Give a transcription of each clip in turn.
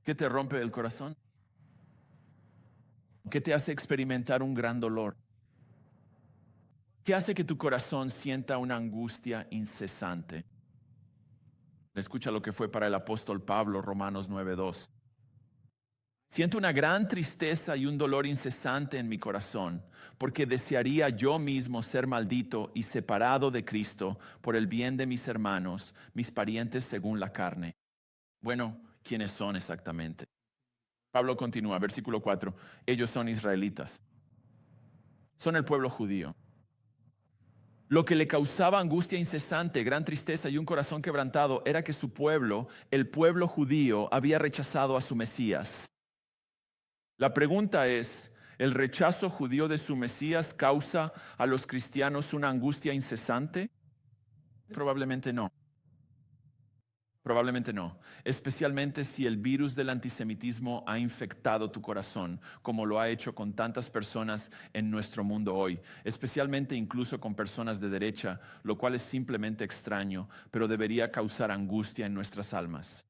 ¿Qué te rompe el corazón? ¿Qué te hace experimentar un gran dolor? ¿Qué hace que tu corazón sienta una angustia incesante? Escucha lo que fue para el apóstol Pablo, Romanos 9:2. Siento una gran tristeza y un dolor incesante en mi corazón, porque desearía yo mismo ser maldito y separado de Cristo por el bien de mis hermanos, mis parientes según la carne. Bueno, ¿quiénes son exactamente? Pablo continúa, versículo 4. Ellos son israelitas, son el pueblo judío. Lo que le causaba angustia incesante, gran tristeza y un corazón quebrantado era que su pueblo, el pueblo judío, había rechazado a su Mesías. La pregunta es, ¿el rechazo judío de su Mesías causa a los cristianos una angustia incesante? Probablemente no. Probablemente no, especialmente si el virus del antisemitismo ha infectado tu corazón, como lo ha hecho con tantas personas en nuestro mundo hoy, especialmente incluso con personas de derecha, lo cual es simplemente extraño, pero debería causar angustia en nuestras almas.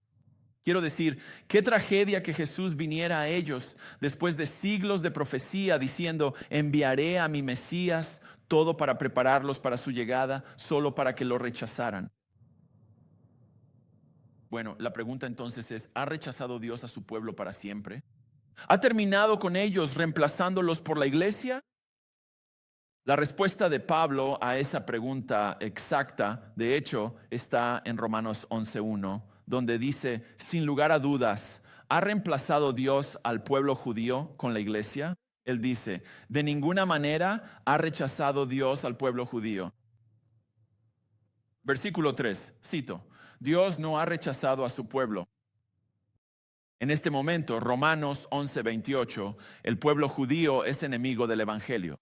Quiero decir, qué tragedia que Jesús viniera a ellos después de siglos de profecía diciendo, enviaré a mi Mesías, todo para prepararlos para su llegada, solo para que lo rechazaran. Bueno, la pregunta entonces es, ¿ha rechazado Dios a su pueblo para siempre? ¿Ha terminado con ellos reemplazándolos por la iglesia? La respuesta de Pablo a esa pregunta exacta, de hecho, está en Romanos 11:1, donde dice, sin lugar a dudas, ¿ha reemplazado Dios al pueblo judío con la iglesia? Él dice, de ninguna manera ha rechazado Dios al pueblo judío. Versículo 3, cito, Dios no ha rechazado a su pueblo. En este momento, Romanos 11:28, el pueblo judío es enemigo del Evangelio.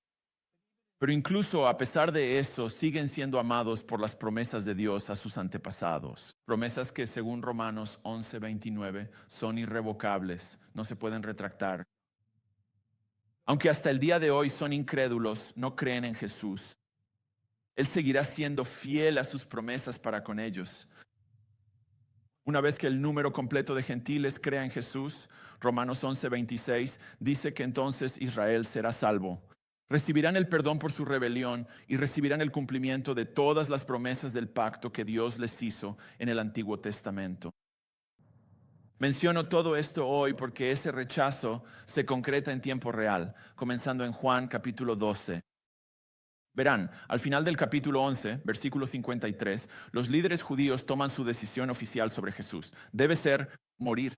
Pero incluso a pesar de eso, siguen siendo amados por las promesas de Dios a sus antepasados. Promesas que según Romanos 11:29 son irrevocables, no se pueden retractar. Aunque hasta el día de hoy son incrédulos, no creen en Jesús. Él seguirá siendo fiel a sus promesas para con ellos. Una vez que el número completo de gentiles crea en Jesús, Romanos 11:26 dice que entonces Israel será salvo. Recibirán el perdón por su rebelión y recibirán el cumplimiento de todas las promesas del pacto que Dios les hizo en el Antiguo Testamento. Menciono todo esto hoy porque ese rechazo se concreta en tiempo real, comenzando en Juan capítulo 12. Verán, al final del capítulo 11, versículo 53, los líderes judíos toman su decisión oficial sobre Jesús. Debe ser morir.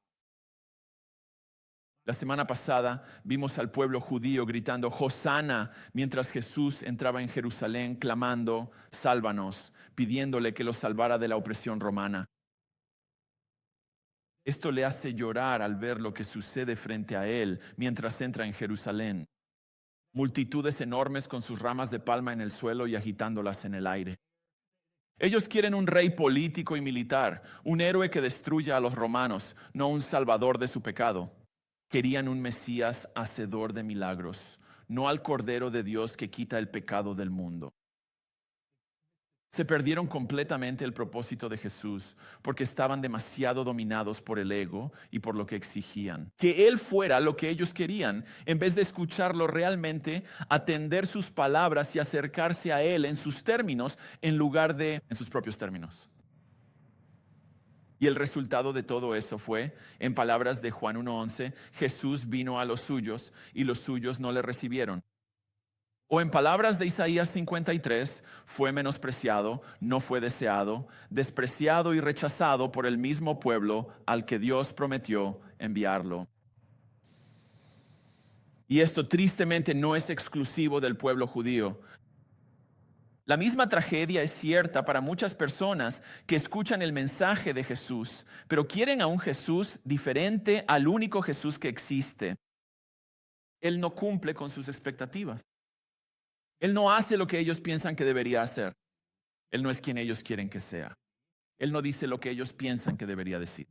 La semana pasada vimos al pueblo judío gritando Hosana mientras Jesús entraba en Jerusalén clamando, sálvanos, pidiéndole que los salvara de la opresión romana. Esto le hace llorar al ver lo que sucede frente a él mientras entra en Jerusalén. Multitudes enormes con sus ramas de palma en el suelo y agitándolas en el aire. Ellos quieren un rey político y militar, un héroe que destruya a los romanos, no un salvador de su pecado. Querían un Mesías hacedor de milagros, no al Cordero de Dios que quita el pecado del mundo. Se perdieron completamente el propósito de Jesús porque estaban demasiado dominados por el ego y por lo que exigían. Que Él fuera lo que ellos querían, en vez de escucharlo realmente, atender sus palabras y acercarse a Él en sus términos en lugar de en sus propios términos. Y el resultado de todo eso fue, en palabras de Juan 1:11, Jesús vino a los suyos y los suyos no le recibieron. O en palabras de Isaías 53, fue menospreciado, no fue deseado, despreciado y rechazado por el mismo pueblo al que Dios prometió enviarlo. Y esto tristemente no es exclusivo del pueblo judío. La misma tragedia es cierta para muchas personas que escuchan el mensaje de Jesús, pero quieren a un Jesús diferente al único Jesús que existe. Él no cumple con sus expectativas. Él no hace lo que ellos piensan que debería hacer. Él no es quien ellos quieren que sea. Él no dice lo que ellos piensan que debería decir.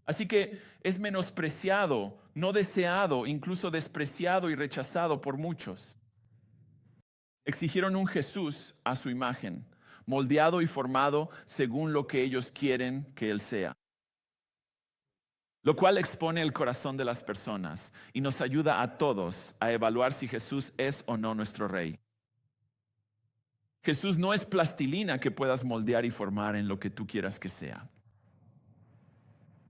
Así que es menospreciado, no deseado, incluso despreciado y rechazado por muchos. Exigieron un Jesús a su imagen, moldeado y formado según lo que ellos quieren que Él sea. lo cual expone el corazón de las personas y nos ayuda a todos a evaluar si Jesús es o no nuestro Rey. Jesús no es plastilina que puedas moldear y formar en lo que tú quieras que sea.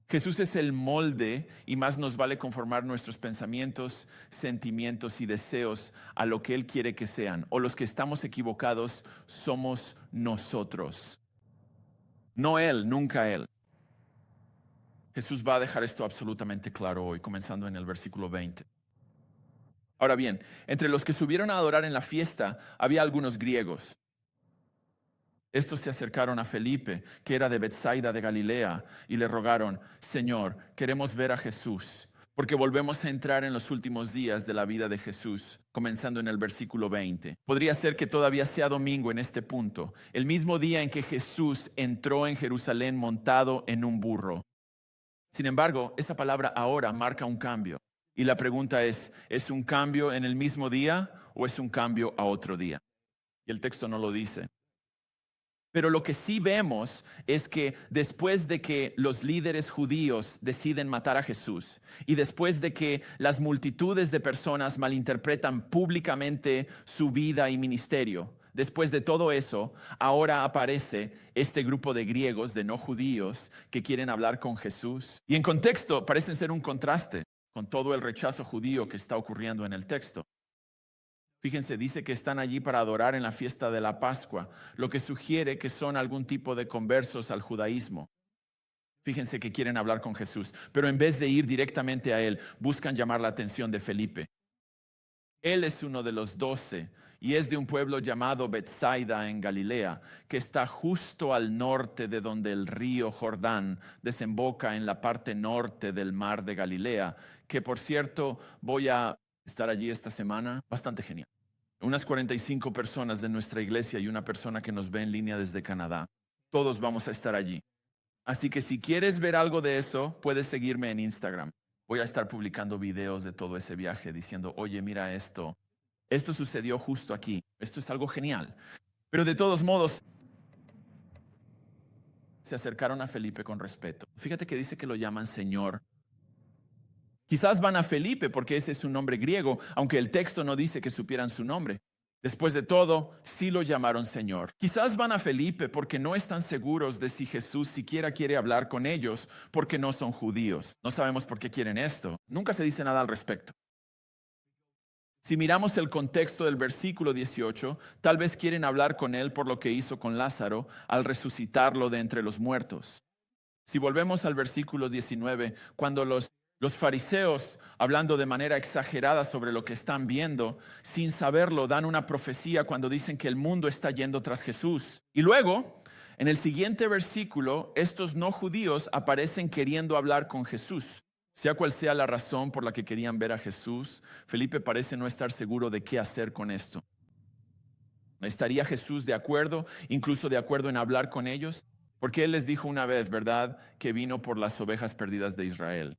Jesús es el molde y más nos vale conformar nuestros pensamientos, sentimientos y deseos a lo que Él quiere que sean. O los que estamos equivocados somos nosotros. No Él, nunca Él. Jesús va a dejar esto absolutamente claro hoy, comenzando en el versículo 20. Ahora bien, entre los que subieron a adorar en la fiesta había algunos griegos. Estos se acercaron a Felipe, que era de Betsaida de Galilea, y le rogaron: Señor, queremos ver a Jesús, porque volvemos a entrar en los últimos días de la vida de Jesús, comenzando en el versículo 20. Podría ser que todavía sea domingo en este punto, el mismo día en que Jesús entró en Jerusalén montado en un burro. Sin embargo, esa palabra ahora marca un cambio. Y la pregunta ¿es un cambio en el mismo día o es un cambio a otro día? Y el texto no lo dice. Pero lo que sí vemos es que después de que los líderes judíos deciden matar a Jesús y después de que las multitudes de personas malinterpretan públicamente su vida y ministerio, después de todo eso, ahora aparece este grupo de griegos, de no judíos, que quieren hablar con Jesús. Y en contexto parecen ser un contraste con todo el rechazo judío que está ocurriendo en el texto. Fíjense, dice que están allí para adorar en la fiesta de la Pascua, lo que sugiere que son algún tipo de conversos al judaísmo. Fíjense que quieren hablar con Jesús, pero en vez de ir directamente a Él, buscan llamar la atención de Felipe. Él es uno de los 12 y es de un pueblo llamado Betsaida en Galilea, que está justo al norte de donde el río Jordán desemboca en la parte norte del mar de Galilea, que por cierto voy a estar allí esta semana, bastante genial. Unas 45 personas de nuestra iglesia y una persona que nos ve en línea desde Canadá. Todos vamos a estar allí. Así que si quieres ver algo de eso, puedes seguirme en Instagram. Voy a estar publicando videos de todo ese viaje diciendo: oye, mira esto. Esto sucedió justo aquí. Esto es algo genial. Pero de todos modos, se acercaron a Felipe con respeto. Fíjate que dice que lo llaman Señor. Quizás van a Felipe porque ese es su nombre griego, aunque el texto no dice que supieran su nombre. Después de todo, sí lo llamaron Señor. Quizás van a Felipe porque no están seguros de si Jesús siquiera quiere hablar con ellos porque no son judíos. No sabemos por qué quieren esto. Nunca se dice nada al respecto. Si miramos el contexto del versículo 18, tal vez quieren hablar con él por lo que hizo con Lázaro al resucitarlo de entre los muertos. Si volvemos al versículo 19, cuando los fariseos, hablando de manera exagerada sobre lo que están viendo, sin saberlo, dan una profecía cuando dicen que el mundo está yendo tras Jesús. Y luego, en el siguiente versículo, estos no judíos aparecen queriendo hablar con Jesús. Sea cual sea la razón por la que querían ver a Jesús, Felipe parece no estar seguro de qué hacer con esto. ¿Estaría Jesús de acuerdo, incluso de acuerdo en hablar con ellos? Porque Él les dijo una vez, ¿verdad?, que vino por las ovejas perdidas de Israel.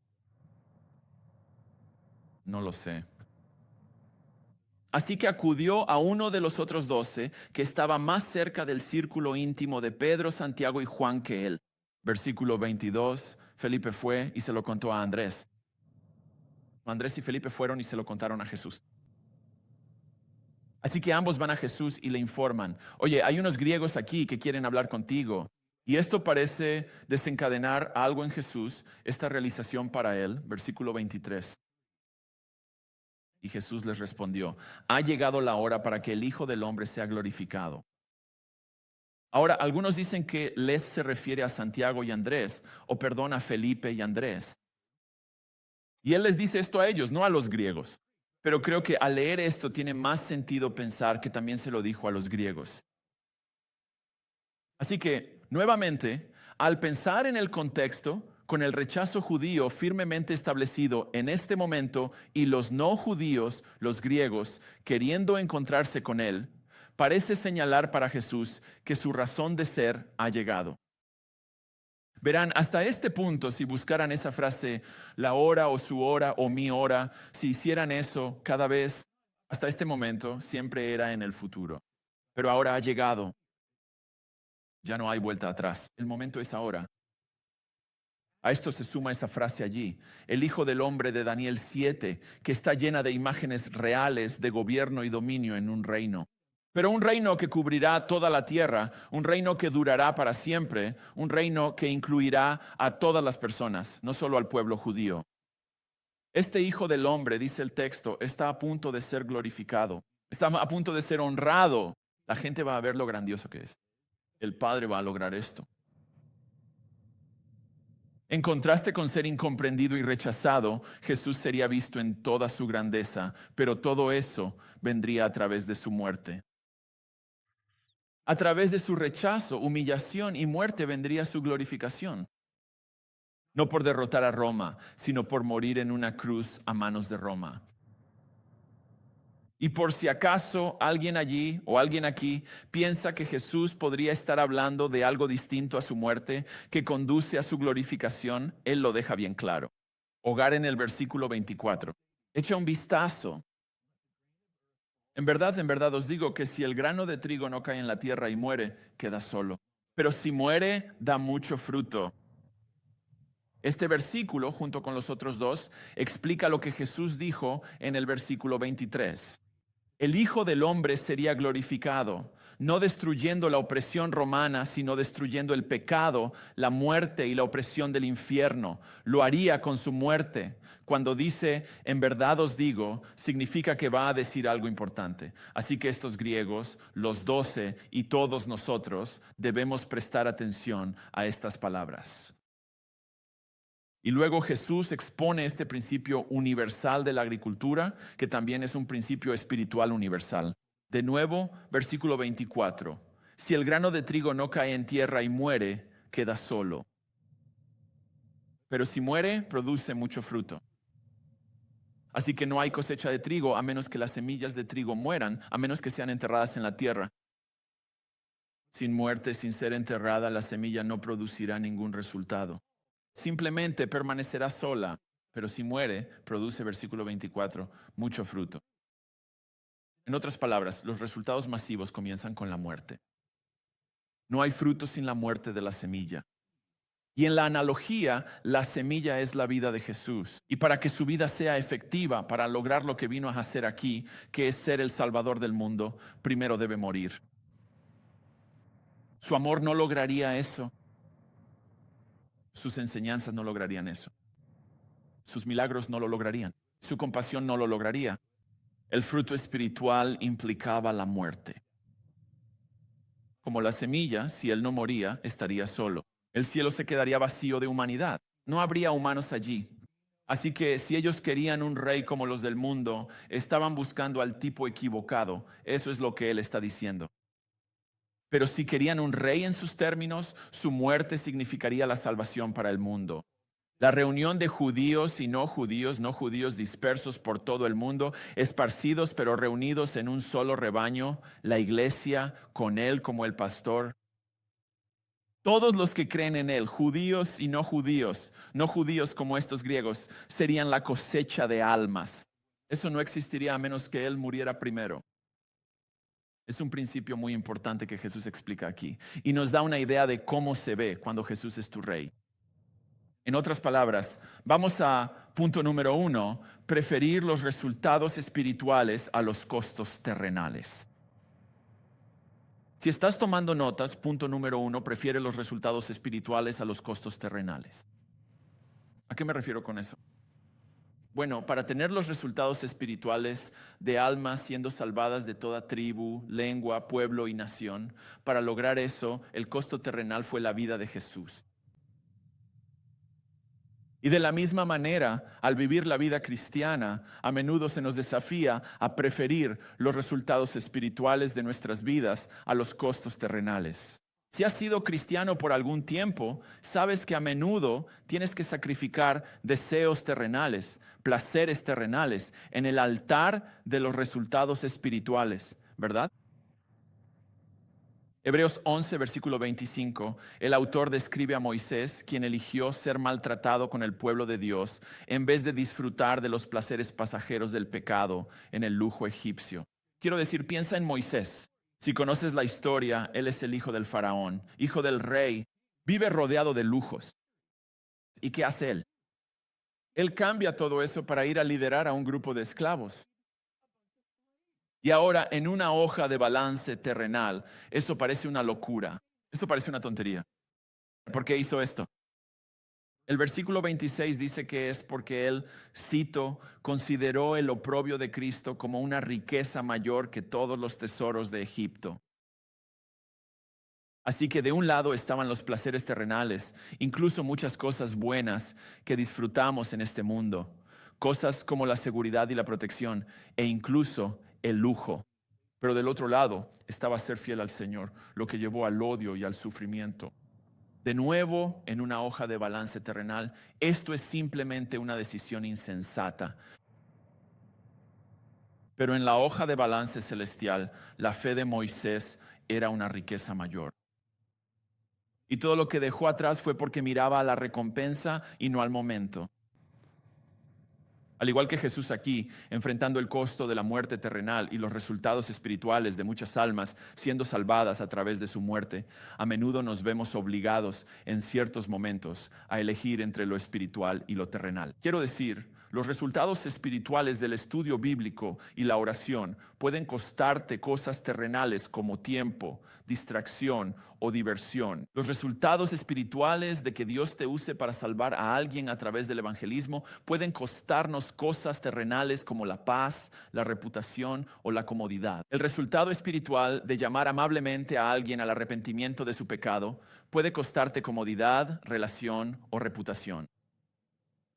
No lo sé. Así que acudió a uno de los otros 12 que estaba más cerca del círculo íntimo de Pedro, Santiago y Juan que él. Versículo 22, Felipe fue y se lo contó a Andrés. Andrés y Felipe fueron y se lo contaron a Jesús. Así que ambos van a Jesús y le informan: oye, hay unos griegos aquí que quieren hablar contigo. Y esto parece desencadenar algo en Jesús, esta realización para él. Versículo 23. Y Jesús les respondió: ha llegado la hora para que el Hijo del Hombre sea glorificado. Ahora, algunos dicen que les se refiere a Santiago y Andrés, o perdón, a Felipe y Andrés. Y él les dice esto a ellos, no a los griegos. Pero creo que al leer esto tiene más sentido pensar que también se lo dijo a los griegos. Así que, nuevamente, al pensar en el contexto, con el rechazo judío firmemente establecido en este momento y los no judíos, los griegos, queriendo encontrarse con él, parece señalar para Jesús que su razón de ser ha llegado. Verán, hasta este punto, si buscaran esa frase, la hora o su hora o mi hora, si hicieran eso cada vez, hasta este momento, siempre era en el futuro. Pero ahora ha llegado. Ya no hay vuelta atrás. El momento es ahora. A esto se suma esa frase allí, el Hijo del Hombre de Daniel 7, que está llena de imágenes reales de gobierno y dominio en un reino. Pero un reino que cubrirá toda la tierra, un reino que durará para siempre, un reino que incluirá a todas las personas, no solo al pueblo judío. Este Hijo del Hombre, dice el texto, está a punto de ser glorificado, está a punto de ser honrado. La gente va a ver lo grandioso que es. El Padre va a lograr esto. En contraste con ser incomprendido y rechazado, Jesús sería visto en toda su grandeza, pero todo eso vendría a través de su muerte. A través de su rechazo, humillación y muerte vendría su glorificación. No por derrotar a Roma, sino por morir en una cruz a manos de Roma. Y por si acaso alguien allí o alguien aquí piensa que Jesús podría estar hablando de algo distinto a su muerte que conduce a su glorificación, Él lo deja bien claro. Hogar en el versículo 24. Echa un vistazo. En verdad os digo que si el grano de trigo no cae en la tierra y muere, queda solo. Pero si muere, da mucho fruto. Este versículo, junto con los otros dos, explica lo que Jesús dijo en el versículo 23. El Hijo del Hombre sería glorificado, no destruyendo la opresión romana, sino destruyendo el pecado, la muerte y la opresión del infierno. Lo haría con su muerte. Cuando dice, en verdad os digo, significa que va a decir algo importante. Así que estos griegos, los 12 y todos nosotros debemos prestar atención a estas palabras. Y luego Jesús expone este principio universal de la agricultura, que también es un principio espiritual universal. De nuevo, versículo 24. Si el grano de trigo no cae en tierra y muere, queda solo. Pero si muere, produce mucho fruto. Así que no hay cosecha de trigo a menos que las semillas de trigo mueran, a menos que sean enterradas en la tierra. Sin muerte, sin ser enterrada, la semilla no producirá ningún resultado. Simplemente permanecerá sola, pero si muere, produce, versículo 24, mucho fruto. En otras palabras, los resultados masivos comienzan con la muerte. No hay fruto sin la muerte de la semilla. Y en la analogía, la semilla es la vida de Jesús. Y para que su vida sea efectiva, para lograr lo que vino a hacer aquí, que es ser el Salvador del mundo, primero debe morir. Su amor no lograría eso. Sus enseñanzas no lograrían eso. Sus milagros no lo lograrían. Su compasión no lo lograría. El fruto espiritual implicaba la muerte. Como la semilla, si él no moría, estaría solo. El cielo se quedaría vacío de humanidad. No habría humanos allí. Así que si ellos querían un rey como los del mundo, estaban buscando al tipo equivocado. Eso es lo que él está diciendo. Pero si querían un rey en sus términos, su muerte significaría la salvación para el mundo. La reunión de judíos y no judíos dispersos por todo el mundo, esparcidos pero reunidos en un solo rebaño, la iglesia con él como el pastor. Todos los que creen en él, judíos y no judíos como estos griegos, serían la cosecha de almas. Eso no existiría a menos que él muriera primero. Es un principio muy importante que Jesús explica aquí y nos da una idea de cómo se ve cuando Jesús es tu rey. En otras palabras, vamos a punto número 1, preferir los resultados espirituales a los costos terrenales. Si estás tomando notas, punto número 1, prefiere los resultados espirituales a los costos terrenales. ¿A qué me refiero con eso? Bueno, para tener los resultados espirituales de almas siendo salvadas de toda tribu, lengua, pueblo y nación, para lograr eso, el costo terrenal fue la vida de Jesús. Y de la misma manera, al vivir la vida cristiana, a menudo se nos desafía a preferir los resultados espirituales de nuestras vidas a los costos terrenales. Si has sido cristiano por algún tiempo, sabes que a menudo tienes que sacrificar deseos terrenales, placeres terrenales, en el altar de los resultados espirituales, ¿verdad? Hebreos 11, versículo 25, el autor describe a Moisés, quien eligió ser maltratado con el pueblo de Dios en vez de disfrutar de los placeres pasajeros del pecado en el lujo egipcio. Quiero decir, piensa en Moisés. Si conoces la historia, él es el hijo del faraón, hijo del rey, vive rodeado de lujos. ¿Y qué hace él? Él cambia todo eso para ir a liderar a un grupo de esclavos. Y ahora, en una hoja de balance terrenal, eso parece una locura. Eso parece una tontería. ¿Por qué hizo esto? El versículo 26 dice que es porque él, cito, consideró el oprobio de Cristo como una riqueza mayor que todos los tesoros de Egipto. Así que de un lado estaban los placeres terrenales, incluso muchas cosas buenas que disfrutamos en este mundo, cosas como la seguridad y la protección, e incluso el lujo. Pero del otro lado estaba ser fiel al Señor, lo que llevó al odio y al sufrimiento. De nuevo, en una hoja de balance terrenal, esto es simplemente una decisión insensata. Pero en la hoja de balance celestial, la fe de Moisés era una riqueza mayor. Y todo lo que dejó atrás fue porque miraba a la recompensa y no al momento. Al igual que Jesús aquí, enfrentando el costo de la muerte terrenal y los resultados espirituales de muchas almas siendo salvadas a través de su muerte, a menudo nos vemos obligados en ciertos momentos a elegir entre lo espiritual y lo terrenal. Quiero decir, los resultados espirituales del estudio bíblico y la oración pueden costarte cosas terrenales como tiempo, distracción o diversión. Los resultados espirituales de que Dios te use para salvar a alguien a través del evangelismo pueden costarnos cosas terrenales como la paz, la reputación o la comodidad. El resultado espiritual de llamar amablemente a alguien al arrepentimiento de su pecado puede costarte comodidad, relación o reputación.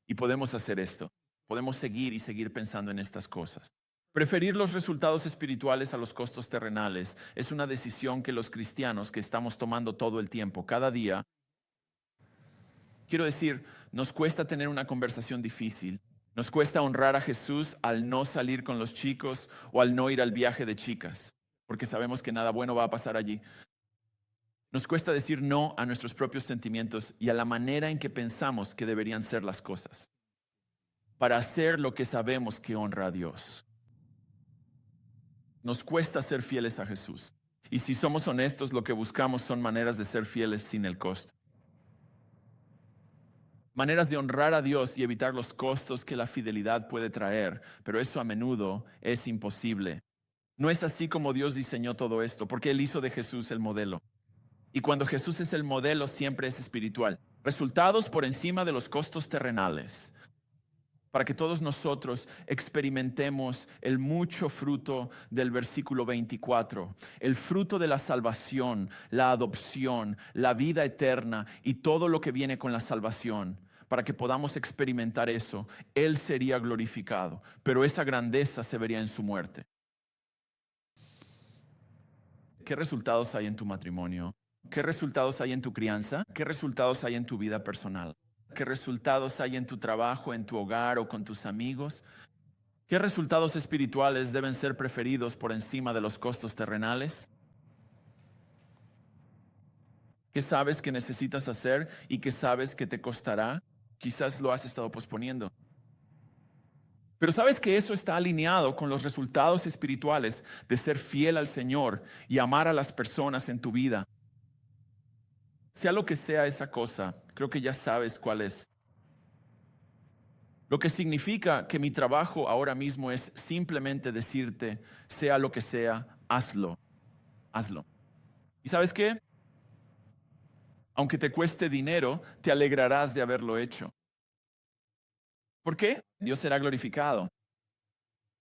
Y podemos hacer esto. Podemos seguir y seguir pensando en estas cosas. Preferir los resultados espirituales a los costos terrenales es una decisión que los cristianos que estamos tomando todo el tiempo, cada día. Quiero decir, nos cuesta tener una conversación difícil. Nos cuesta honrar a Jesús al no salir con los chicos o al no ir al viaje de chicas, porque sabemos que nada bueno va a pasar allí. Nos cuesta decir no a nuestros propios sentimientos y a la manera en que pensamos que deberían ser las cosas, para hacer lo que sabemos que honra a Dios. Nos cuesta ser fieles a Jesús. Y si somos honestos, lo que buscamos son maneras de ser fieles sin el costo. Maneras de honrar a Dios y evitar los costos que la fidelidad puede traer, pero eso a menudo es imposible. No es así como Dios diseñó todo esto, porque Él hizo de Jesús el modelo. Y cuando Jesús es el modelo, siempre es espiritual. Resultados por encima de los costos terrenales, para que todos nosotros experimentemos el mucho fruto del versículo 24, el fruto de la salvación, la adopción, la vida eterna y todo lo que viene con la salvación. Para que podamos experimentar eso, Él sería glorificado, pero esa grandeza se vería en su muerte. ¿Qué resultados hay en tu matrimonio? ¿Qué resultados hay en tu crianza? ¿Qué resultados hay en tu vida personal? ¿Qué resultados hay en tu trabajo, en tu hogar o con tus amigos? ¿Qué resultados espirituales deben ser preferidos por encima de los costos terrenales? ¿Qué sabes que necesitas hacer y qué sabes que te costará? Quizás lo has estado posponiendo. Pero sabes que eso está alineado con los resultados espirituales de ser fiel al Señor y amar a las personas en tu vida. Sea lo que sea esa cosa, creo que ya sabes cuál es. Lo que significa que mi trabajo ahora mismo es simplemente decirte, sea lo que sea, hazlo, hazlo. ¿Y sabes qué? Aunque te cueste dinero, te alegrarás de haberlo hecho. ¿Por qué? Dios será glorificado.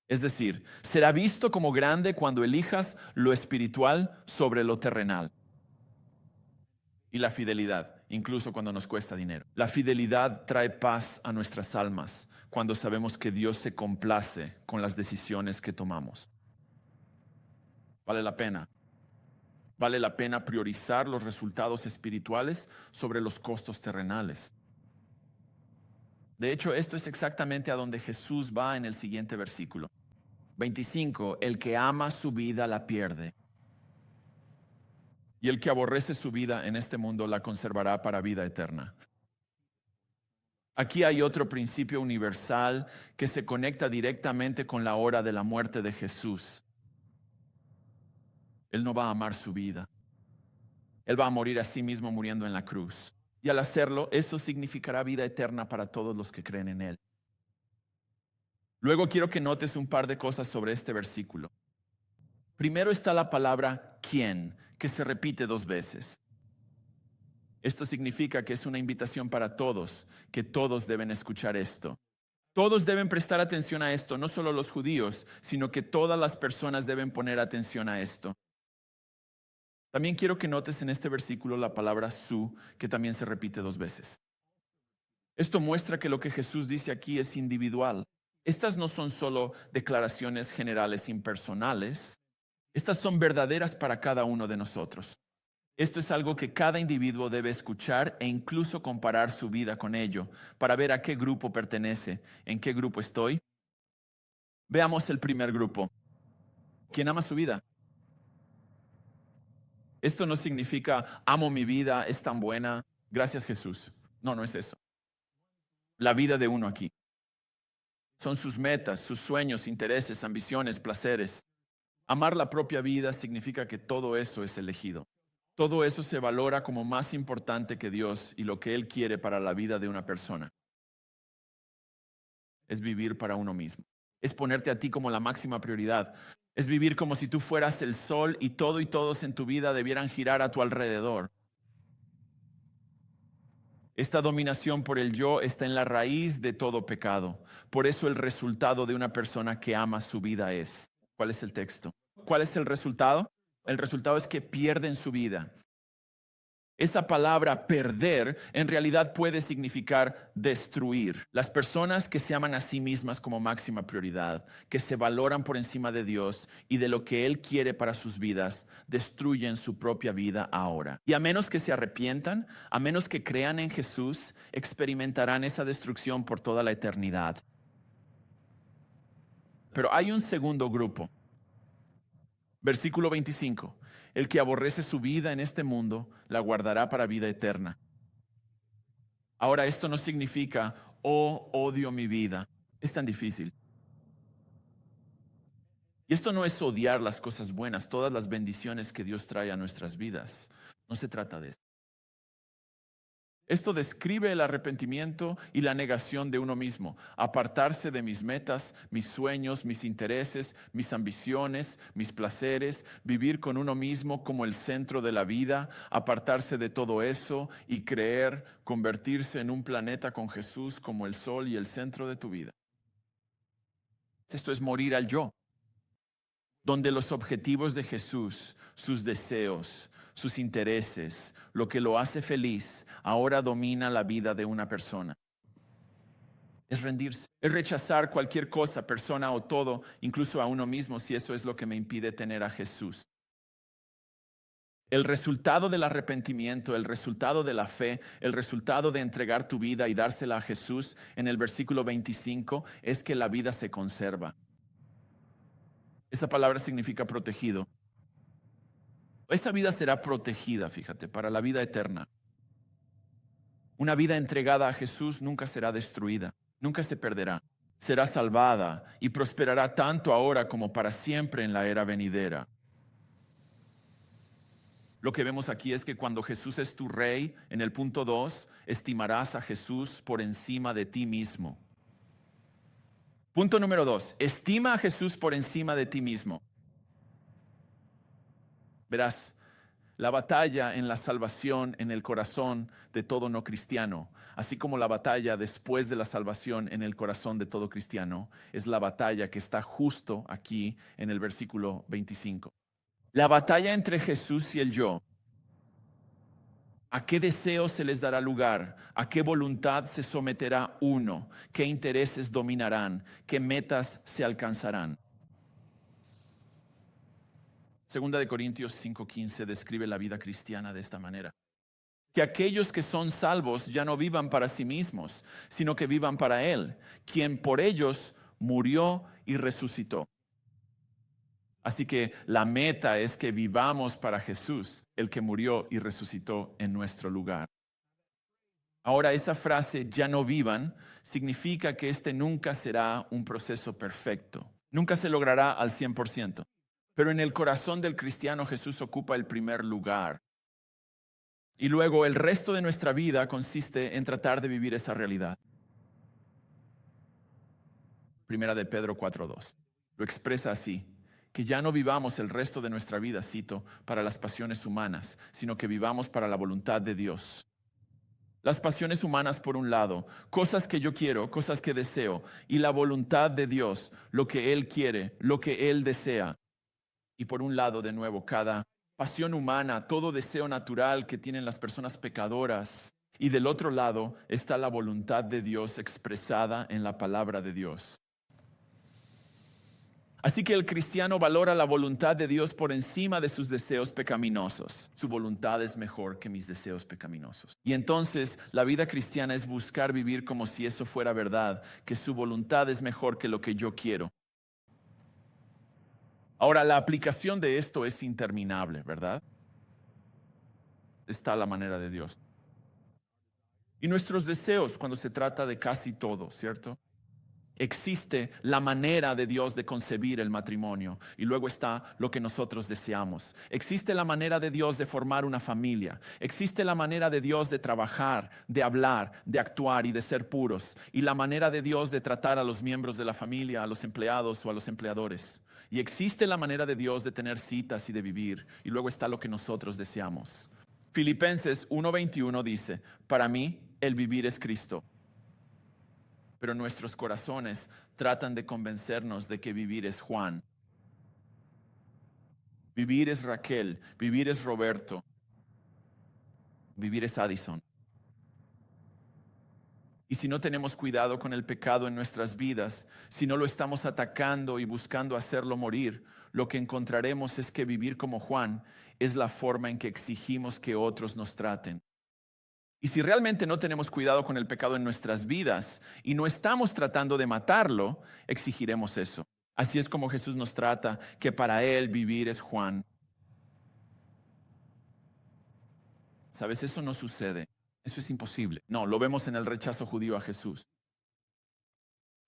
Es decir, será visto como grande cuando elijas lo espiritual sobre lo terrenal. Y la fidelidad, incluso cuando nos cuesta dinero. La fidelidad trae paz a nuestras almas cuando sabemos que Dios se complace con las decisiones que tomamos. Vale la pena. Vale la pena priorizar los resultados espirituales sobre los costos terrenales. De hecho, esto es exactamente a donde Jesús va en el siguiente versículo. 25. El que ama su vida la pierde. Y el que aborrece su vida en este mundo la conservará para vida eterna. Aquí hay otro principio universal que se conecta directamente con la hora de la muerte de Jesús. Él no va a amar su vida. Él va a morir a sí mismo muriendo en la cruz. Y al hacerlo, eso significará vida eterna para todos los que creen en Él. Luego quiero que notes un par de cosas sobre este versículo. Primero está la palabra quién, que se repite 2 veces. Esto significa que es una invitación para todos, que todos deben escuchar esto. Todos deben prestar atención a esto, no solo los judíos, sino que todas las personas deben poner atención a esto. También quiero que notes en este versículo la palabra su, que también se repite 2 veces. Esto muestra que lo que Jesús dice aquí es individual. Estas no son solo declaraciones generales impersonales, estas son verdaderas para cada uno de nosotros. Esto es algo que cada individuo debe escuchar e incluso comparar su vida con ello, para ver a qué grupo pertenece, en qué grupo estoy. Veamos el primer grupo. ¿Quién ama su vida? Esto no significa amo mi vida, es tan buena, gracias Jesús. No, no es eso. La vida de uno aquí. Son sus metas, sus sueños, intereses, ambiciones, placeres. Amar la propia vida significa que todo eso es elegido. Todo eso se valora como más importante que Dios y lo que Él quiere para la vida de una persona. Es vivir para uno mismo. Es ponerte a ti como la máxima prioridad. Es vivir como si tú fueras el sol y todo y todos en tu vida debieran girar a tu alrededor. Esta dominación por el yo está en la raíz de todo pecado. Por eso el resultado de una persona que ama su vida es. ¿Cuál es el texto? ¿Cuál es el resultado? El resultado es que pierden su vida. Esa palabra perder en realidad puede significar destruir. Las personas que se aman a sí mismas como máxima prioridad, que se valoran por encima de Dios y de lo que Él quiere para sus vidas, destruyen su propia vida ahora. Y a menos que se arrepientan, a menos que crean en Jesús, experimentarán esa destrucción por toda la eternidad. Pero hay un segundo grupo. Versículo 25. El que aborrece su vida en este mundo, la guardará para vida eterna. Ahora, esto no significa, oh, odio mi vida. Es tan difícil. Y esto no es odiar las cosas buenas, todas las bendiciones que Dios trae a nuestras vidas. No se trata de eso. Esto describe el arrepentimiento y la negación de uno mismo, apartarse de mis metas, mis sueños, mis intereses, mis ambiciones, mis placeres, vivir con uno mismo como el centro de la vida, apartarse de todo eso y creer, convertirse en un planeta con Jesús como el sol y el centro de tu vida. Esto es morir al yo, donde los objetivos de Jesús, sus deseos, sus intereses, lo que lo hace feliz, ahora domina la vida de una persona. Es rendirse, es rechazar cualquier cosa, persona o todo, incluso a uno mismo, si eso es lo que me impide tener a Jesús. El resultado del arrepentimiento, el resultado de la fe, el resultado de entregar tu vida y dársela a Jesús en el versículo 25 es que la vida se conserva. Esa palabra significa protegido. Esa vida será protegida, fíjate, para la vida eterna. Una vida entregada a Jesús nunca será destruida, nunca se perderá. Será salvada y prosperará tanto ahora como para siempre en la era venidera. Lo que vemos aquí es que cuando Jesús es tu rey, en el punto 2, estimarás a Jesús por encima de ti mismo. Punto número 2, estima a Jesús por encima de ti mismo. Verás, la batalla en la salvación en el corazón de todo no cristiano, así como la batalla después de la salvación en el corazón de todo cristiano, es la batalla que está justo aquí en el versículo 25. La batalla entre Jesús y el yo. ¿A qué deseo se les dará lugar? ¿A qué voluntad se someterá uno? ¿Qué intereses dominarán? ¿Qué metas se alcanzarán? Segunda de Corintios 5:15 describe la vida cristiana de esta manera. Que aquellos que son salvos ya no vivan para sí mismos, sino que vivan para Él, quien por ellos murió y resucitó. Así que la meta es que vivamos para Jesús, el que murió y resucitó en nuestro lugar. Ahora, esa frase, ya no vivan, significa que este nunca será un proceso perfecto. Nunca se logrará al 100%. Pero en el corazón del cristiano Jesús ocupa el primer lugar. Y luego el resto de nuestra vida consiste en tratar de vivir esa realidad. Primera de Pedro 4:2. Lo expresa así: que ya no vivamos el resto de nuestra vida, cito, para las pasiones humanas, sino que vivamos para la voluntad de Dios. Las pasiones humanas por un lado, cosas que yo quiero, cosas que deseo, y la voluntad de Dios, lo que Él quiere, lo que Él desea. Y por un lado, de nuevo, cada pasión humana, todo deseo natural que tienen las personas pecadoras. Y del otro lado está la voluntad de Dios expresada en la palabra de Dios. Así que el cristiano valora la voluntad de Dios por encima de sus deseos pecaminosos. Su voluntad es mejor que mis deseos pecaminosos. Y entonces la vida cristiana es buscar vivir como si eso fuera verdad, que su voluntad es mejor que lo que yo quiero. Ahora, la aplicación de esto es interminable, ¿verdad? Está la manera de Dios. Y nuestros deseos cuando se trata de casi todo, ¿cierto? Existe la manera de Dios de concebir el matrimonio y luego está lo que nosotros deseamos. Existe la manera de Dios de formar una familia. Existe la manera de Dios de trabajar, de hablar, de actuar y de ser puros. Y la manera de Dios de tratar a los miembros de la familia, a los empleados o a los empleadores. Y existe la manera de Dios de tener citas y de vivir. Y luego está lo que nosotros deseamos. Filipenses 1:21 dice: para mí el vivir es Cristo. Pero nuestros corazones tratan de convencernos de que vivir es Juan. Vivir es Raquel, vivir es Roberto, vivir es Addison. Y si no tenemos cuidado con el pecado en nuestras vidas, si no lo estamos atacando y buscando hacerlo morir, lo que encontraremos es que vivir como Juan es la forma en que exigimos que otros nos traten. Y si realmente no tenemos cuidado con el pecado en nuestras vidas y no estamos tratando de matarlo, exigiremos eso. Así es como Jesús nos trata, que para Él vivir es Juan. ¿Sabes? Eso no sucede. Eso es imposible. No, lo vemos en el rechazo judío a Jesús.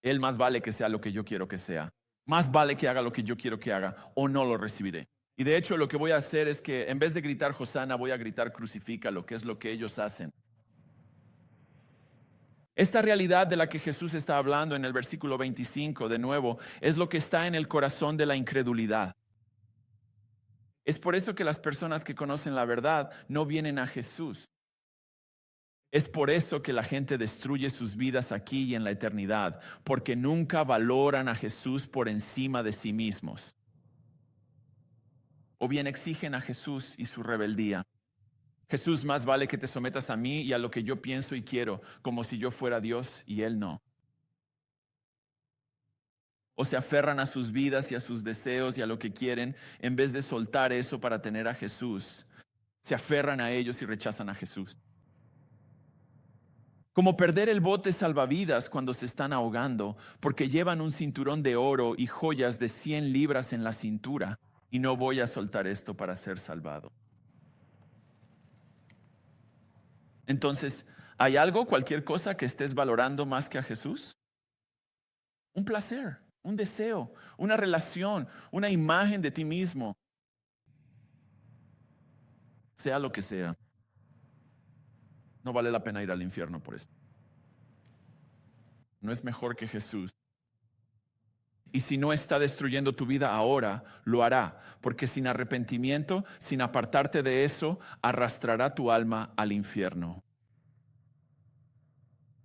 Él más vale que sea lo que yo quiero que sea. Más vale que haga lo que yo quiero que haga o no lo recibiré. Y de hecho lo que voy a hacer es que en vez de gritar Hosana, voy a gritar crucifícalo, que es lo que ellos hacen. Esta realidad de la que Jesús está hablando en el versículo 25, de nuevo, es lo que está en el corazón de la incredulidad. Es por eso que las personas que conocen la verdad no vienen a Jesús. Es por eso que la gente destruye sus vidas aquí y en la eternidad, porque nunca valoran a Jesús por encima de sí mismos. O bien exigen a Jesús y su rebeldía. Jesús, más vale que te sometas a mí y a lo que yo pienso y quiero, como si yo fuera Dios y Él no. O se aferran a sus vidas y a sus deseos y a lo que quieren, en vez de soltar eso para tener a Jesús. Se aferran a ellos y rechazan a Jesús. Como perder el bote salvavidas cuando se están ahogando, porque llevan un cinturón de oro y joyas de 100 libras en la cintura, y no voy a soltar esto para ser salvado. Entonces, ¿hay algo, cualquier cosa que estés valorando más que a Jesús? Un placer, un deseo, una relación, una imagen de ti mismo, sea lo que sea. No vale la pena ir al infierno por eso. No es mejor que Jesús. Y si no está destruyendo tu vida ahora, lo hará, porque sin arrepentimiento, sin apartarte de eso, arrastrará tu alma al infierno.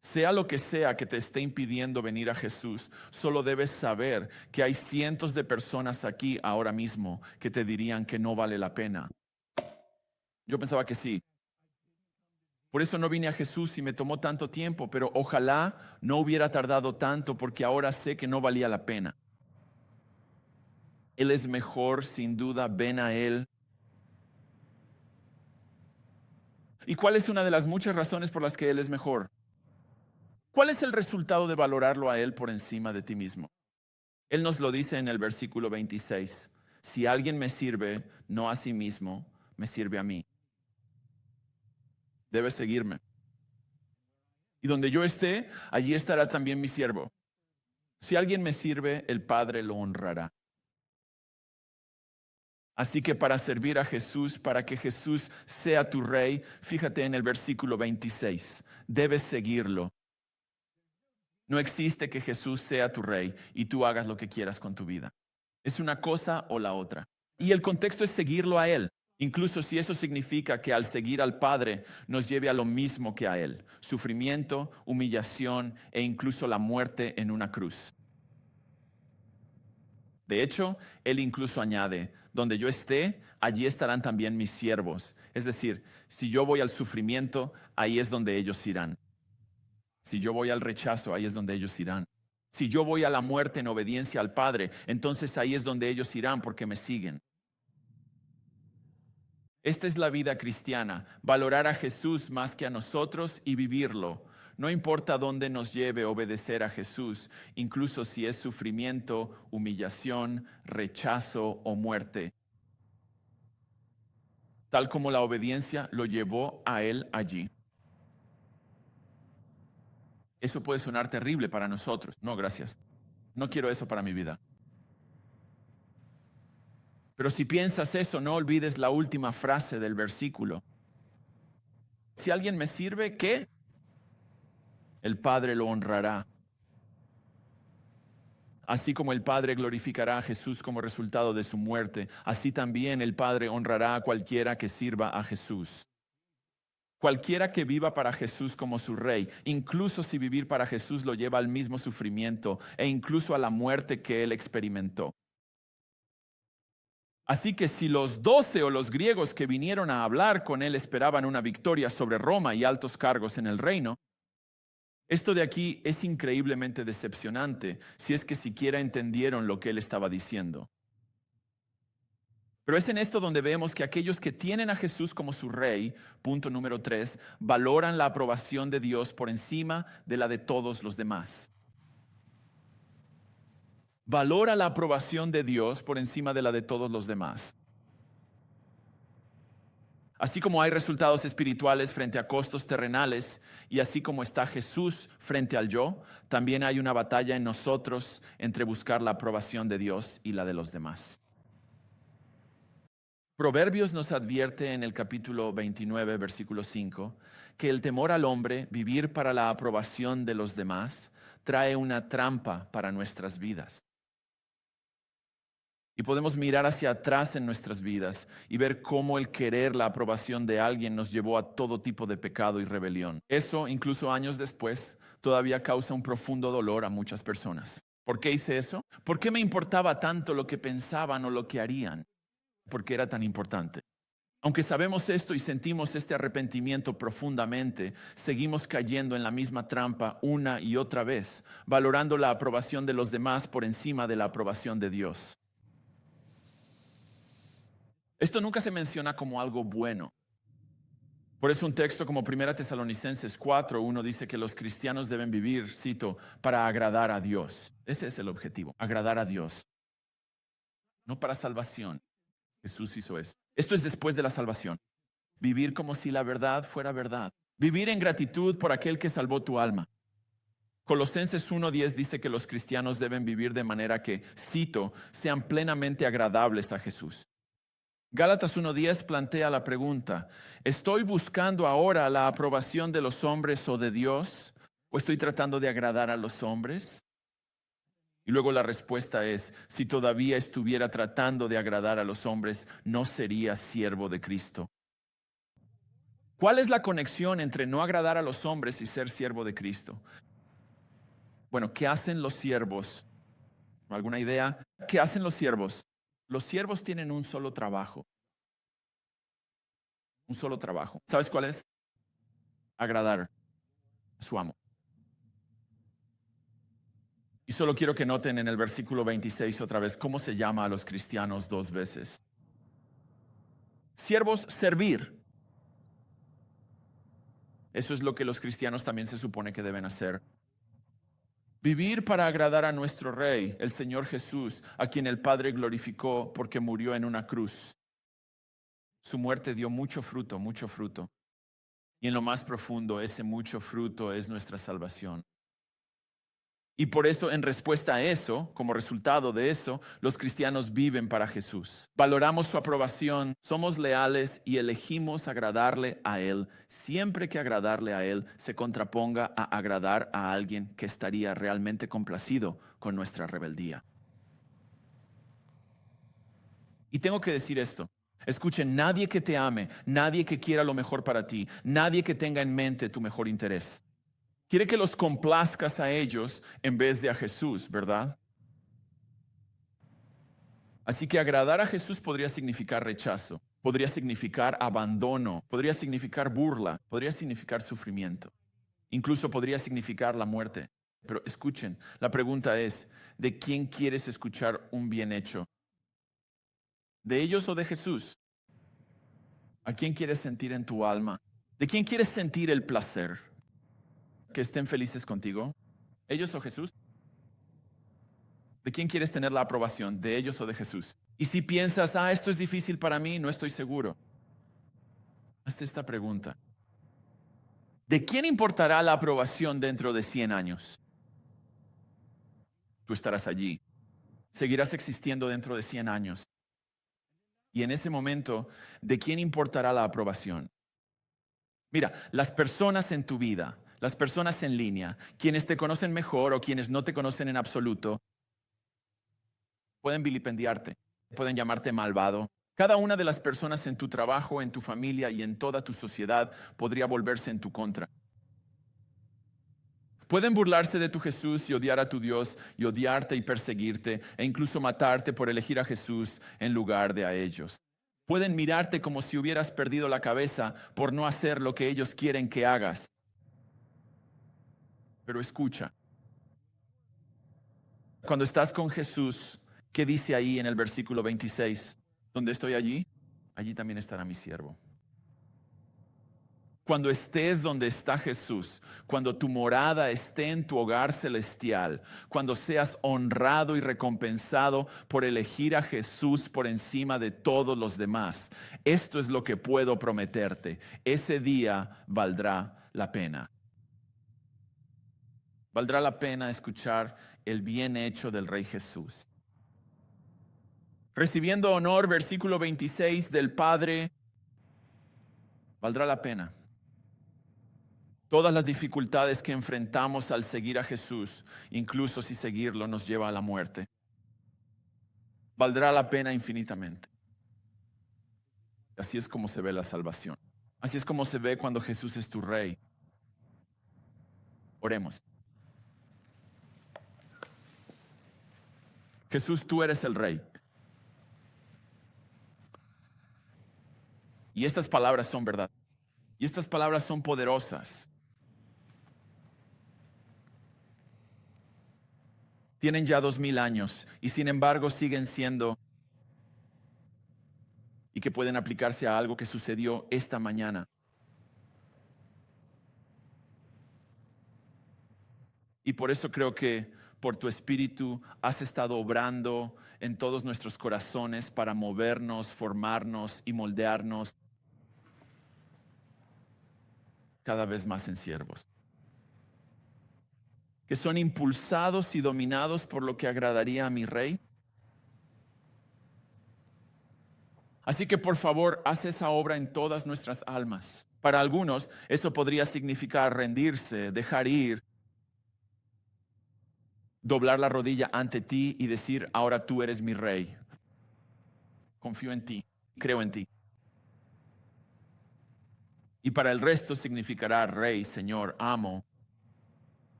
Sea lo que sea que te esté impidiendo venir a Jesús, solo debes saber que hay cientos de personas aquí ahora mismo que te dirían que no vale la pena. Yo pensaba que sí. Por eso no vine a Jesús y me tomó tanto tiempo, pero ojalá no hubiera tardado tanto porque ahora sé que no valía la pena. Él es mejor, sin duda, ven a Él. ¿Y cuál es una de las muchas razones por las que Él es mejor? ¿Cuál es el resultado de valorarlo a Él por encima de ti mismo? Él nos lo dice en el versículo 26. Si alguien me sirve, no a sí mismo, me sirve a mí. Debe seguirme. Y donde yo esté, allí estará también mi siervo. Si alguien me sirve, el Padre lo honrará. Así que para servir a Jesús, para que Jesús sea tu rey, fíjate en el versículo 26, debes seguirlo. No existe que Jesús sea tu rey y tú hagas lo que quieras con tu vida. Es una cosa o la otra. Y el contexto es seguirlo a Él, incluso si eso significa que al seguir al Padre nos lleve a lo mismo que a Él, sufrimiento, humillación e incluso la muerte en una cruz. De hecho, Él incluso añade, donde yo esté, allí estarán también mis siervos. Es decir, si yo voy al sufrimiento, ahí es donde ellos irán. Si yo voy al rechazo, ahí es donde ellos irán. Si yo voy a la muerte en obediencia al Padre, entonces ahí es donde ellos irán porque me siguen. Esta es la vida cristiana, valorar a Jesús más que a nosotros y vivirlo. No importa dónde nos lleve obedecer a Jesús, incluso si es sufrimiento, humillación, rechazo o muerte. Tal como la obediencia lo llevó a Él allí. Eso puede sonar terrible para nosotros. No, gracias. No quiero eso para mi vida. Pero si piensas eso, no olvides la última frase del versículo. Si alguien me sirve, ¿qué? El Padre lo honrará. Así como el Padre glorificará a Jesús como resultado de su muerte, así también el Padre honrará a cualquiera que sirva a Jesús. Cualquiera que viva para Jesús como su rey, incluso si vivir para Jesús lo lleva al mismo sufrimiento e incluso a la muerte que él experimentó. Así que si los 12 o los griegos que vinieron a hablar con él esperaban una victoria sobre Roma y altos cargos en el reino, esto de aquí es increíblemente decepcionante si es que siquiera entendieron lo que él estaba diciendo. Pero es en esto donde vemos que aquellos que tienen a Jesús como su rey, punto número 3, valoran la aprobación de Dios por encima de la de todos los demás. Valora la aprobación de Dios por encima de la de todos los demás. Así como hay resultados espirituales frente a costos terrenales y así como está Jesús frente al yo, también hay una batalla en nosotros entre buscar la aprobación de Dios y la de los demás. Proverbios nos advierte en el capítulo 29, versículo 5, que el temor al hombre, vivir para la aprobación de los demás, trae una trampa para nuestras vidas. Y podemos mirar hacia atrás en nuestras vidas y ver cómo el querer la aprobación de alguien nos llevó a todo tipo de pecado y rebelión. Eso, incluso años después, todavía causa un profundo dolor a muchas personas. ¿Por qué hice eso? ¿Por qué me importaba tanto lo que pensaban o lo que harían? ¿Por qué era tan importante? Aunque sabemos esto y sentimos este arrepentimiento profundamente, seguimos cayendo en la misma trampa una y otra vez, valorando la aprobación de los demás por encima de la aprobación de Dios. Esto nunca se menciona como algo bueno. Por eso un texto como 1 Tesalonicenses 4, uno dice que los cristianos deben vivir, cito, para agradar a Dios. Ese es el objetivo, agradar a Dios. No para salvación. Jesús hizo eso. Esto es después de la salvación. Vivir como si la verdad fuera verdad. Vivir en gratitud por aquel que salvó tu alma. Colosenses 1:10 dice que los cristianos deben vivir de manera que, cito, sean plenamente agradables a Jesús. Gálatas 1:10 plantea la pregunta, ¿estoy buscando ahora la aprobación de los hombres o de Dios? ¿O estoy tratando de agradar a los hombres? Y luego la respuesta es, si todavía estuviera tratando de agradar a los hombres, no sería siervo de Cristo. ¿Cuál es la conexión entre no agradar a los hombres y ser siervo de Cristo? Bueno, ¿qué hacen los siervos? ¿Alguna idea? ¿Qué hacen los siervos? Los siervos tienen un solo trabajo. Un solo trabajo. ¿Sabes cuál es? Agradar a su amo. Y solo quiero que noten en el versículo 26 otra vez cómo se llama a los cristianos dos veces. Siervos, servir. Eso es lo que los cristianos también se supone que deben hacer. Vivir para agradar a nuestro Rey, el Señor Jesús, a quien el Padre glorificó porque murió en una cruz. Su muerte dio mucho fruto, mucho fruto. Y en lo más profundo, ese mucho fruto es nuestra salvación. Y por eso, en respuesta a eso, como resultado de eso, los cristianos viven para Jesús. Valoramos su aprobación, somos leales y elegimos agradarle a Él, siempre que agradarle a Él se contraponga a agradar a alguien que estaría realmente complacido con nuestra rebeldía. Y tengo que decir esto. Escuchen, nadie que te ame, nadie que quiera lo mejor para ti, nadie que tenga en mente tu mejor interés, quiere que los complazcas a ellos en vez de a Jesús, ¿verdad? Así que agradar a Jesús podría significar rechazo, podría significar abandono, podría significar burla, podría significar sufrimiento, incluso podría significar la muerte. Pero escuchen, la pregunta es, ¿de quién quieres escuchar un bien hecho? ¿De ellos o de Jesús? ¿A quién quieres sentir en tu alma? ¿De quién quieres sentir el placer? ¿Que estén felices contigo? ¿Ellos o Jesús? ¿De quién quieres tener la aprobación? ¿De ellos o de Jesús? Y si piensas, esto es difícil para mí, no estoy seguro. Hazte esta pregunta. ¿De quién importará la aprobación dentro de 100 años? Tú estarás allí. Seguirás existiendo dentro de 100 años. Y en ese momento, ¿de quién importará la aprobación? Mira, las personas en tu vida, las personas en línea, quienes te conocen mejor o quienes no te conocen en absoluto, pueden vilipendiarte, pueden llamarte malvado. Cada una de las personas en tu trabajo, en tu familia y en toda tu sociedad podría volverse en tu contra. Pueden burlarse de tu Jesús y odiar a tu Dios y odiarte y perseguirte e incluso matarte por elegir a Jesús en lugar de a ellos. Pueden mirarte como si hubieras perdido la cabeza por no hacer lo que ellos quieren que hagas. Pero escucha, cuando estás con Jesús, ¿qué dice ahí en el versículo 26? Donde estoy allí, allí también estará mi siervo. Cuando estés donde está Jesús, cuando tu morada esté en tu hogar celestial, cuando seas honrado y recompensado por elegir a Jesús por encima de todos los demás, esto es lo que puedo prometerte. Ese día valdrá la pena. Valdrá la pena escuchar el bien hecho del Rey Jesús. Recibiendo honor, versículo 26 del Padre, valdrá la pena. Todas las dificultades que enfrentamos al seguir a Jesús, incluso si seguirlo nos lleva a la muerte, valdrá la pena infinitamente. Así es como se ve la salvación. Así es como se ve cuando Jesús es tu Rey. Oremos. Jesús, tú eres el Rey. Y estas palabras son verdad. Y estas palabras son poderosas. Tienen ya 2000 años y sin embargo siguen siendo y que pueden aplicarse a algo que sucedió esta mañana. Y por eso creo que por tu Espíritu has estado obrando en todos nuestros corazones para movernos, formarnos y moldearnos cada vez más en siervos, que son impulsados y dominados por lo que agradaría a mi Rey. Así que por favor, haz esa obra en todas nuestras almas. Para algunos, eso podría significar rendirse, dejar ir, doblar la rodilla ante ti y decir, ahora tú eres mi Rey. Confío en ti, creo en ti. Y para el resto significará Rey, Señor, amo.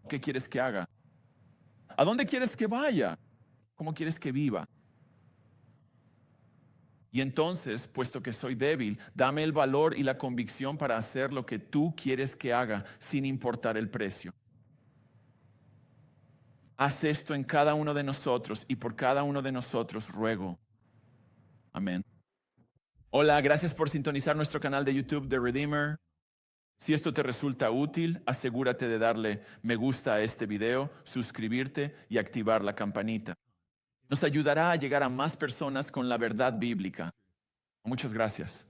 ¿Qué quieres que haga? ¿A dónde quieres que vaya? ¿Cómo quieres que viva? Y entonces, puesto que soy débil, dame el valor y la convicción para hacer lo que tú quieres que haga, sin importar el precio. Haz esto en cada uno de nosotros y por cada uno de nosotros ruego. Amén. Hola, gracias por sintonizar nuestro canal de YouTube de Redeemer. Si esto te resulta útil, asegúrate de darle me gusta a este video, suscribirte y activar la campanita. Nos ayudará a llegar a más personas con la verdad bíblica. Muchas gracias.